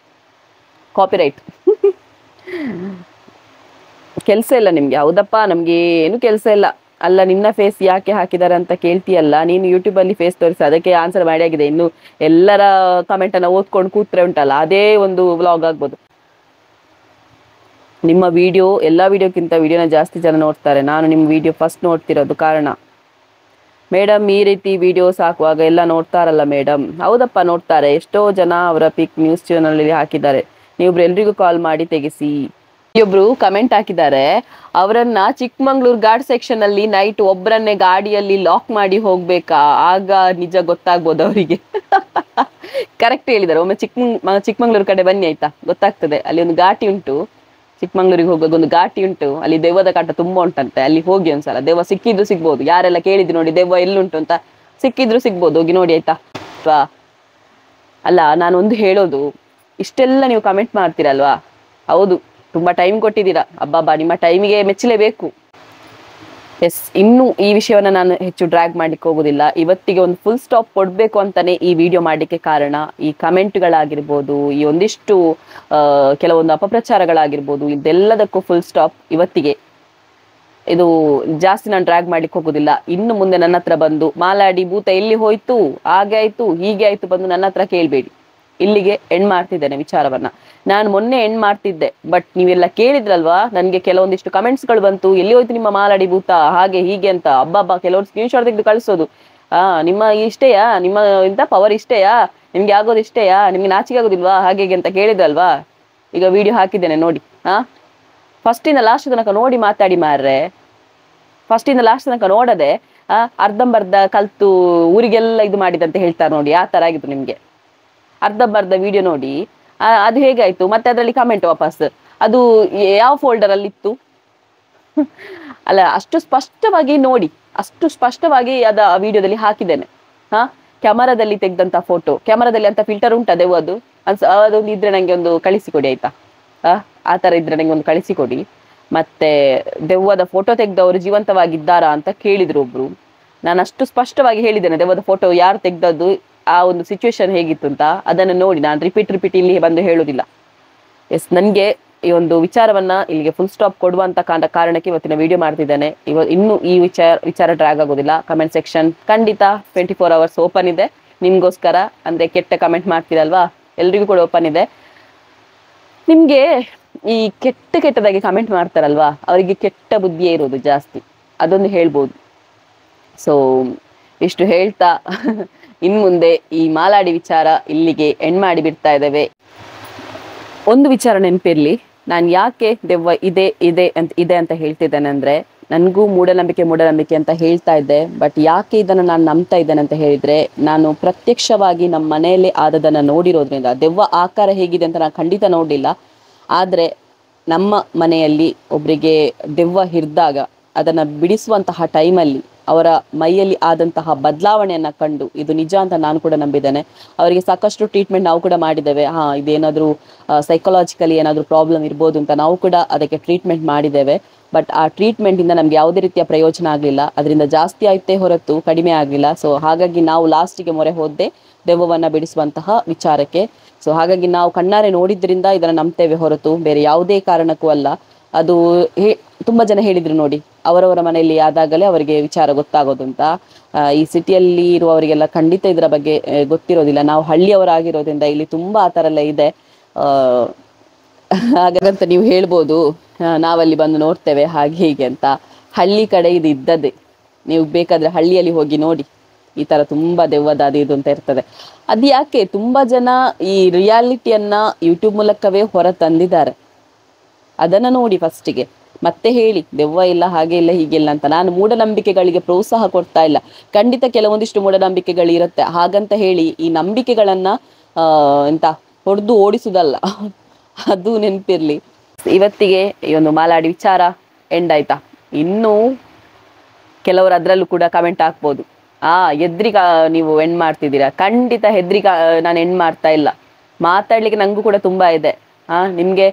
ಕಾಪಿರೈಟ್. ಕೆಲ್ಸ ಇಲ್ಲ ನಿಮ್ಗೆ? ಹೌದಪ್ಪ, ನಮ್ಗೆ ಏನು ಕೆಲ್ಸ ಇಲ್ಲ. ಅಲ್ಲ, ನಿನ್ನ ಫೇಸ್ ಯಾಕೆ ಹಾಕಿದಾರೆ ಅಂತ ಕೇಳ್ತೀಯಲ್ಲ, ನೀನು ಯೂಟ್ಯೂಬ್ ಅಲ್ಲಿ ಫೇಸ್ ತೋರಿಸಿ ಅದಕ್ಕೆ ಆನ್ಸರ್ ಮಾಡಿ ಆಗಿದೆ. ಇನ್ನು ಎಲ್ಲರ ಕಮೆಂಟ್ ಅನ್ನ ಓದ್ಕೊಂಡು ಕೂತ್ರೆ ಉಂಟಲ್ಲ, ಅದೇ ಒಂದು ವ್ಲಾಗ್ ಆಗ್ಬೋದು. ನಿಮ್ಮ ವಿಡಿಯೋ ಎಲ್ಲಾ ವಿಡಿಯೋಕ್ಕಿಂತ ವಿಡಿಯೋನ ಜಾಸ್ತಿ ಜನ ನೋಡ್ತಾರೆ. ನಾನು ನಿಮ್ಮ ವಿಡಿಯೋ ಫಸ್ಟ್ ನೋಡ್ತಿರೋದು ಕಾರಣ. ಮೇಡಮ್, ಈ ರೀತಿ ವಿಡಿಯೋಸ್ ಹಾಕುವಾಗ ಎಲ್ಲ ನೋಡ್ತಾರಲ್ಲ ಮೇಡಮ್? ಹೌದಪ್ಪ, ನೋಡ್ತಾರೆ. ಎಷ್ಟೋ ಜನ ಅವರ ಪಿಕ್ ನ್ಯೂಸ್ ಚಾನಲ್ ಅಲ್ಲಿ ಹಾಕಿದ್ದಾರೆ. ನೀವೊಬ್ರು ಎಲ್ರಿಗೂ ಕಾಲ್ ಮಾಡಿ ತೆಗಿಸಿ. ಒಬ್ರು ಕಮೆಂಟ್ ಹಾಕಿದ್ದಾರೆ, ಅವರನ್ನ ಚಿಕ್ಕಮಂಗ್ಳೂರ್ ಗಾರ್ಡ್ ಸೆಕ್ಷನ್ ಅಲ್ಲಿ ನೈಟ್ ಒಬ್ಬರನ್ನೇ ಗಾಡಿಯಲ್ಲಿ ಲಾಕ್ ಮಾಡಿ ಹೋಗ್ಬೇಕಾ, ಆಗ ನಿಜ ಗೊತ್ತಾಗ್ಬೋದು ಅವರಿಗೆ. ಕರೆಕ್ಟ್ ಹೇಳಿದ್ದಾರೆ. ಒಮ್ಮೆ ಚಿಕ್ಕಮಂಗ್ಳೂರ್ ಕಡೆ ಬನ್ನಿ ಆಯ್ತಾ, ಗೊತ್ತಾಗ್ತದೆ. ಅಲ್ಲಿ ಒಂದು ಘಾಟಿ ಉಂಟು, ಚಿಕ್ಕಮಂಗ್ಳೂರಿಗೆ ಹೋಗುವಾಗ ಒಂದು ಘಾಟಿ ಉಂಟು, ಅಲ್ಲಿ ದೆವ್ವದ ಕಾಟ ತುಂಬಾ ಉಂಟಂತೆ. ಅಲ್ಲಿ ಹೋಗಿ ಒಂದ್ಸಲ, ದೆವ್ವ ಸಿಕ್ಕಿದ್ರು ಸಿಗ್ಬೋದು. ಯಾರೆಲ್ಲ ಕೇಳಿದ್ರು ನೋಡಿ ದೆವ್ವ ಎಲ್ಲುಂಟು ಅಂತ, ಸಿಕ್ಕಿದ್ರು ಸಿಗ್ಬೋದು, ಹೋಗಿ ನೋಡಿ ಆಯ್ತಾ. ಅಲ್ಲ, ನಾನು ಒಂದು ಹೇಳೋದು, ಇಷ್ಟೆಲ್ಲ ನೀವು ಕಮೆಂಟ್ ಮಾಡ್ತೀರಲ್ವಾ, ಹೌದು ತುಂಬಾ ಟೈಮ್ ಕೊಟ್ಟಿದ್ದೀರಾ, ಅಬ್ಬಬ್ಬಾ, ನಿಮ್ಮ ಟೈಮಿಗೆ ಮೆಚ್ಚಲೇಬೇಕು. ಎಸ್, ಇನ್ನು ಈ ವಿಷಯವನ್ನ ನಾನು ಹೆಚ್ಚು ಡ್ರ್ಯಾಗ್ ಮಾಡ್ಲಿಕ್ಕೆ ಹೋಗುದಿಲ್ಲ. ಇವತ್ತಿಗೆ ಒಂದು ಫುಲ್ ಸ್ಟಾಪ್ ಕೊಡ್ಬೇಕು ಅಂತಾನೆ ಈ ವಿಡಿಯೋ ಮಾಡ್ಲಿಕ್ಕೆ ಕಾರಣ. ಈ ಕಮೆಂಟ್ಗಳಾಗಿರ್ಬೋದು, ಈ ಒಂದಿಷ್ಟು ಕೆಲವೊಂದು ಅಪಪ್ರಚಾರಗಳಾಗಿರ್ಬೋದು, ಇದೆಲ್ಲದಕ್ಕೂ ಫುಲ್ ಸ್ಟಾಪ್ ಇವತ್ತಿಗೆ. ಇದು ಜಾಸ್ತಿ ನಾನು ಡ್ರ್ಯಾಗ್ ಮಾಡ್ಲಿಕ್ಕೆ ಹೋಗುದಿಲ್ಲ. ಇನ್ನು ಮುಂದೆ ನನ್ನ ಹತ್ರ ಬಂದು ಮಾಲಾಡಿ ಭೂತ ಎಲ್ಲಿ ಹೋಯ್ತು, ಹಾಗೆ ಆಯ್ತು ಹೀಗೆ ಆಯ್ತು ಬಂದು ನನ್ನ ಹತ್ರ ಕೇಳ್ಬೇಡಿ. ಇಲ್ಲಿಗೆ ಎಂಡ್ ಮಾಡ್ತಿದ್ದೇನೆ ವಿಚಾರವನ್ನ. ನಾನು ಮೊನ್ನೆ ಎಂಡ್ ಮಾಡ್ತಿದ್ದೆ, ಬಟ್ ನೀವೆಲ್ಲ ಕೇಳಿದ್ರಲ್ವಾ, ನನ್ಗೆ ಕೆಲವೊಂದಿಷ್ಟು ಕಮೆಂಟ್ಸ್ಗಳು ಬಂತು, ಎಲ್ಲಿ ಹೋಯ್ತು ನಿಮ್ಮ ಮಾಲಾಡಿ ಭೂತ ಹಾಗೆ ಹೀಗೆ ಅಂತ. ಹಬ್ಬ, ಕೆಲವರು ಸ್ಕ್ರೀನ್ಶಾಟ್ ತೆಗೆದು ಕಳಿಸೋದು, ನಿಮ್ಮ ಇಷ್ಟೇಯಾ, ನಿಮ್ಮ ಇಂತ ಪವರ್ ಇಷ್ಟೇಯಾ, ನಿಮ್ಗೆ ಆಗೋದು ಇಷ್ಟೇಯಾ, ನಿಮ್ಗೆ ನಾಚಿಕೆ ಆಗೋದಿಲ್ವಾ ಹಾಗೆ ಹೀಗೆ ಅಂತ ಕೇಳಿದ್ರಲ್ವಾ. ಈಗ ವಿಡಿಯೋ ಹಾಕಿದ್ದೇನೆ ನೋಡಿ. ಫಸ್ಟ್ ಇಂದ ಲಾಸ್ಟ್ ತನಕ ನೋಡಿ ಮಾತಾಡಿ ಮಾರ್ರೆ. ಫಸ್ಟ್ ಇಂದ ಲಾಸ್ಟ್ ತನಕ ನೋಡದೆ ಅರ್ಧಂಬರ್ಧ ಕಲ್ತು ಊರಿಗೆಲ್ಲ ಇದು ಮಾಡಿದಂತೆ ಹೇಳ್ತಾರೆ ನೋಡಿ, ಆ ತರ ಆಗಿತ್ತು ನಿಮ್ಗೆ. ಅರ್ಧಂಬರ್ಧ ವಿಡಿಯೋ ನೋಡಿ ಅದು ಹೇಗಾಯ್ತು, ಮತ್ತೆ ಅದರಲ್ಲಿ ಕಮೆಂಟ್ ವಾಪಸ್, ಅದು ಯಾವ ಫೋಲ್ಡರ್ ಅಲ್ಲಿ ಇತ್ತು? ಅಲ್ಲ, ಅಷ್ಟು ಸ್ಪಷ್ಟವಾಗಿ ನೋಡಿ, ಅಷ್ಟು ಸ್ಪಷ್ಟವಾಗಿ ಅದ ವಿಡಿಯೋದಲ್ಲಿ ಹಾಕಿದ್ದೇನೆ. ಕ್ಯಾಮರಾದಲ್ಲಿ ತೆಗೆದಂತ ಫೋಟೋ, ಕ್ಯಾಮರಾದಲ್ಲಿ ಅಂತ ಫಿಲ್ಟರ್ ಉಂಟು ದೆವ್ವದು, ಅದೊಂದು ಇದ್ರೆ ನಂಗೆ ಒಂದು ಕಳಿಸಿಕೊಡಿ ಆಯ್ತಾ. ಆ ತರ ಇದ್ರೆ ನಂಗೆ ಒಂದು ಕಳಿಸಿಕೊಡಿ. ಮತ್ತೆ ದೆವ್ವದ ಫೋಟೋ ತೆಗೆದವರು ಜೀವಂತವಾಗಿದ್ದಾರಾ ಅಂತ ಕೇಳಿದ್ರು ಒಬ್ರು. ನಾನು ಅಷ್ಟು ಸ್ಪಷ್ಟವಾಗಿ ಹೇಳಿದ್ದೇನೆ, ದೆವ್ವದ ಫೋಟೋ ಯಾರು ತೆಗ್ದದ್ದು, ಆ ಒಂದು ಸಿಚುವೇಶನ್ ಹೇಗಿತ್ತು ಅಂತ. ಅದನ್ನು ನೋಡಿ, ನಾನು ರಿಪೀಟ್ ಇಲ್ಲಿ ಬಂದು ಹೇಳುದಿಲ್ಲ. ಎಸ್, ನನಗೆ ಈ ಒಂದು ವಿಚಾರವನ್ನ ಇಲ್ಲಿಗೆ ಫುಲ್ ಸ್ಟಾಪ್ ಕೊಡುವಂತ ಕಾರಣಕ್ಕೆ ಇವತ್ತಿನ ವಿಡಿಯೋ ಮಾಡ್ತಿದ್ದೇನೆ. ಇನ್ನು ಈ ವಿಚಾರ ಡ್ರ್ಯಾಗ್ ಆಗೋದಿಲ್ಲ. ಕಮೆಂಟ್ ಸೆಕ್ಷನ್ ಖಂಡಿತ 24 hours ಓಪನ್ ಇದೆ ನಿಮ್ಗೋಸ್ಕರ. ಅಂದ್ರೆ ಕೆಟ್ಟ ಕಮೆಂಟ್ ಮಾಡ್ತೀರಲ್ವಾ, ಎಲ್ರಿಗೂ ಕೂಡ ಓಪನ್ ಇದೆ. ನಿಮ್ಗೆ ಈ ಕೆಟ್ಟದಾಗಿ ಕಮೆಂಟ್ ಮಾಡ್ತಾರಲ್ವಾ, ಅವರಿಗೆ ಕೆಟ್ಟ ಬುದ್ಧಿಯೇ ಇರೋದು ಜಾಸ್ತಿ, ಅದೊಂದು ಹೇಳ್ಬೋದು. ಸೊ ಇಷ್ಟು ಹೇಳ್ತಾ ಇನ್ ಮುಂದೆ ಈ ಮಾಲಾಡಿ ವಿಚಾರ ಇಲ್ಲಿಗೆ ಎಂಡ್ ಮಾಡಿ ಬಿಡ್ತಾ ಇದ್ದೇವೆ. ಒಂದು ವಿಚಾರ ನೆನಪಿರ್ಲಿ, ನಾನು ಯಾಕೆ ದೆವ್ವ ಇದೆ ಅಂತ ಹೇಳ್ತಿದ್ದೇನೆ ಅಂದ್ರೆ, ನನಗೂ ಮೂಢನಂಬಿಕೆ ಅಂತ ಹೇಳ್ತಾ ಇದ್ದೆ. ಬಟ್ ಯಾಕೆ ಇದನ್ನು ನಾನು ನಂಬ್ತಾ ಇದ್ದೇನೆ ಅಂತ ಹೇಳಿದ್ರೆ, ನಾನು ಪ್ರತ್ಯಕ್ಷವಾಗಿ ನಮ್ಮ ಮನೆಯಲ್ಲೇ ಆದದನ್ನು ನೋಡಿರೋದ್ರಿಂದ. ದೆವ್ವ ಆಕಾರ ಹೇಗಿದೆ ಅಂತ ನಾನು ಖಂಡಿತ ನೋಡಲಿಲ್ಲ, ಆದ್ರೆ ನಮ್ಮ ಮನೆಯಲ್ಲಿ ಒಬ್ಬರಿಗೆ ದೆವ್ವ ಹಿಡಿದಾಗ ಅದನ್ನ ಬಿಡಿಸುವಂತಹ ಟೈಮಲ್ಲಿ ಅವರ ಮೈಯಲ್ಲಿ ಆದಂತಹ ಬದಲಾವಣೆಯನ್ನ ಕಂಡು ಇದು ನಿಜ ಅಂತ ನಾನು ಕೂಡ ನಂಬಿದ್ದೇನೆ. ಅವರಿಗೆ ಸಾಕಷ್ಟು ಟ್ರೀಟ್ಮೆಂಟ್ ನಾವು ಕೂಡ ಮಾಡಿದ್ದೇವೆ. ಇದೇನಾದ್ರೂ ಸೈಕಲಾಜಿಕಲಿ ಏನಾದ್ರೂ ಪ್ರಾಬ್ಲಮ್ ಇರ್ಬೋದು ಅಂತ ನಾವು ಕೂಡ ಅದಕ್ಕೆ ಟ್ರೀಟ್ಮೆಂಟ್ ಮಾಡಿದ್ದೇವೆ. ಬಟ್ ಆ ಟ್ರೀಟ್ಮೆಂಟ್ ಇಂದ ನಮ್ಗೆ ಯಾವುದೇ ರೀತಿಯ ಪ್ರಯೋಜನ ಆಗಲಿಲ್ಲ, ಅದರಿಂದ ಜಾಸ್ತಿ ಆಯ್ತೇ ಹೊರತು ಕಡಿಮೆ ಆಗಲಿಲ್ಲ. ಸೊ ಹಾಗಾಗಿ ನಾವು ಲಾಸ್ಟಿಗೆ ಮೊರೆ ಹೋದೆ ದೆವ್ವವನ್ನ ಬಿಡಿಸುವಂತಹ ವಿಚಾರಕ್ಕೆ. ಸೊ ಹಾಗಾಗಿ ನಾವು ಕಣ್ಣಾರೆ ನೋಡಿದ್ರಿಂದ ಇದನ್ನ ನಂಬ್ತೇವೆ ಹೊರತು ಬೇರೆ ಯಾವುದೇ ಕಾರಣಕ್ಕೂ ಅಲ್ಲ. ಅದು ತುಂಬಾ ಜನ ಹೇಳಿದ್ರು ನೋಡಿ, ಅವರವರ ಮನೆಯಲ್ಲಿ ಆದಾಗಲೇ ಅವರಿಗೆ ವಿಚಾರ ಗೊತ್ತಾಗೋದು ಅಂತ. ಈ ಸಿಟಿಯಲ್ಲಿ ಇರುವವರಿಗೆಲ್ಲ ಖಂಡಿತ ಇದರ ಬಗ್ಗೆ ಗೊತ್ತಿರೋದಿಲ್ಲ. ನಾವು ಹಳ್ಳಿಯವರಾಗಿರೋದ್ರಿಂದ ಇಲ್ಲಿ ತುಂಬಾ ಆ ಥರ ಎಲ್ಲ ಇದೆ. ಹಾಗಂತ ನೀವು ಹೇಳ್ಬೋದು ನಾವಲ್ಲಿ ಬಂದು ನೋಡ್ತೇವೆ ಹಾಗೆ ಹೀಗೆ ಅಂತ. ಹಳ್ಳಿ ಕಡೆ ಇದು ಇದ್ದದ್ದೇ, ನೀವು ಬೇಕಾದ್ರೆ ಹಳ್ಳಿಯಲ್ಲಿ ಹೋಗಿ ನೋಡಿ. ಈ ತರ ತುಂಬಾ ದೆವ್ವದ ಅದು ಇದು ಅಂತ ಇರ್ತದೆ. ಅದು ಯಾಕೆ ತುಂಬಾ ಜನ ಈ ರಿಯಾಲಿಟಿಯನ್ನ ಯೂಟ್ಯೂಬ್ ಮೂಲಕವೇ ಹೊರ ತಂದಿದ್ದಾರೆ. ಅದನ್ನ ನೋಡಿ ಫಸ್ಟಿಗೆ, ಮತ್ತೆ ಹೇಳಿ ದೆವ್ವ ಇಲ್ಲ ಹಾಗೆ ಇಲ್ಲ ಹೀಗಿಲ್ಲ ಅಂತ. ನಾನು ಮೂಢನಂಬಿಕೆಗಳಿಗೆ ಪ್ರೋತ್ಸಾಹ ಕೊಡ್ತಾ ಇಲ್ಲ. ಖಂಡಿತ ಕೆಲವೊಂದಿಷ್ಟು ಮೂಢನಂಬಿಕೆಗಳು ಇರುತ್ತೆ, ಹಾಗಂತ ಹೇಳಿ ಈ ನಂಬಿಕೆಗಳನ್ನ ಎಂತ ಹೊಡೆದು ಓಡಿಸುದಲ್ಲ, ಅದು ನೆನಪಿರ್ಲಿ. ಇವತ್ತಿಗೆ ಈ ಒಂದು ಮಾಲಾಡಿ ವಿಚಾರ ಎಂಡ್ ಆಯ್ತಾ. ಇನ್ನೂ ಕೆಲವರು ಅದರಲ್ಲೂ ಕೂಡ ಕಮೆಂಟ್ ಹಾಕ್ಬೋದು, ಹೆದ್ರಿಗ ನೀವು ಎಂಡ್ ಮಾಡ್ತಿದ್ದೀರಾ. ಖಂಡಿತ ಹೆದ್ರಿಗ ನಾನು ಎಂಡ್ ಮಾಡ್ತಾ ಇಲ್ಲ. ಮಾತಾಡ್ಲಿಕ್ಕೆ ನಂಗೂ ಕೂಡ ತುಂಬಾ ಇದೆ. ನಿಮ್ಗೆ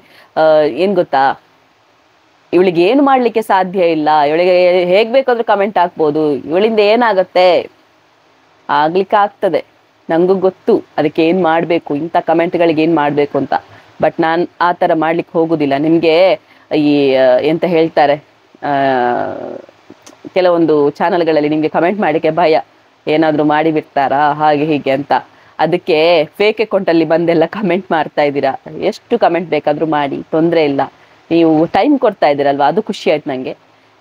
ಏನ್ ಗೊತ್ತಾ, ಇವಳಿಗೆ ಏನು ಮಾಡ್ಲಿಕ್ಕೆ ಸಾಧ್ಯ ಇಲ್ಲ, ಇವಳಿಗೆ ಹೇಗ್ ಬೇಕಾದ್ರೂ ಕಮೆಂಟ್ ಹಾಕ್ಬೋದು, ಇವಳಿಂದ ಏನಾಗತ್ತೆ, ಆಗ್ಲಿಕ್ಕೆ ಆಗ್ತದೆ. ನಂಗೂ ಗೊತ್ತು ಅದಕ್ಕೆ ಏನ್ ಮಾಡ್ಬೇಕು, ಇಂಥ ಕಮೆಂಟ್ಗಳಿಗೆ ಏನ್ ಮಾಡ್ಬೇಕು ಅಂತ. ಬಟ್ ನಾನ್ ಆ ತರ ಮಾಡ್ಲಿಕ್ಕೆ ಹೋಗುದಿಲ್ಲ. ನಿಮ್ಗೆ ಈ ಎಂತ ಹೇಳ್ತಾರೆ, ಕೆಲವೊಂದು ಚಾನಲ್ಗಳಲ್ಲಿ ನಿಮ್ಗೆ ಕಮೆಂಟ್ ಮಾಡಲಿಕ್ಕೆ ಭಯ, ಏನಾದ್ರೂ ಮಾಡಿ ಬಿಡ್ತಾರಾ ಹಾಗೆ ಹೀಗೆ ಅಂತ. ಅದಕ್ಕೆ ಫೇಕ್ ಅಕೌಂಟಲ್ಲಿ ಬಂದೆಲ್ಲ ಕಮೆಂಟ್ ಮಾಡ್ತಾ ಇದ್ದೀರಾ. ಎಷ್ಟು ಕಮೆಂಟ್ ಬೇಕಾದ್ರೂ ಮಾಡಿ, ತೊಂದರೆ ಇಲ್ಲ. ನೀವು ಟೈಮ್ ಕೊಡ್ತಾ ಇದ್ದೀರಲ್ವಾ, ಅದು ಖುಷಿ ಆಯ್ತು ನಂಗೆ.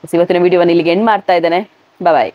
ಇವತ್ತಿನ ವಿಡಿಯೋವನ್ನು ಇಲ್ಲಿಗೆ ಎಂಡ್ ಮಾಡ್ತಾ ಇದ್ದೇನೆ. ಬಾಯ್.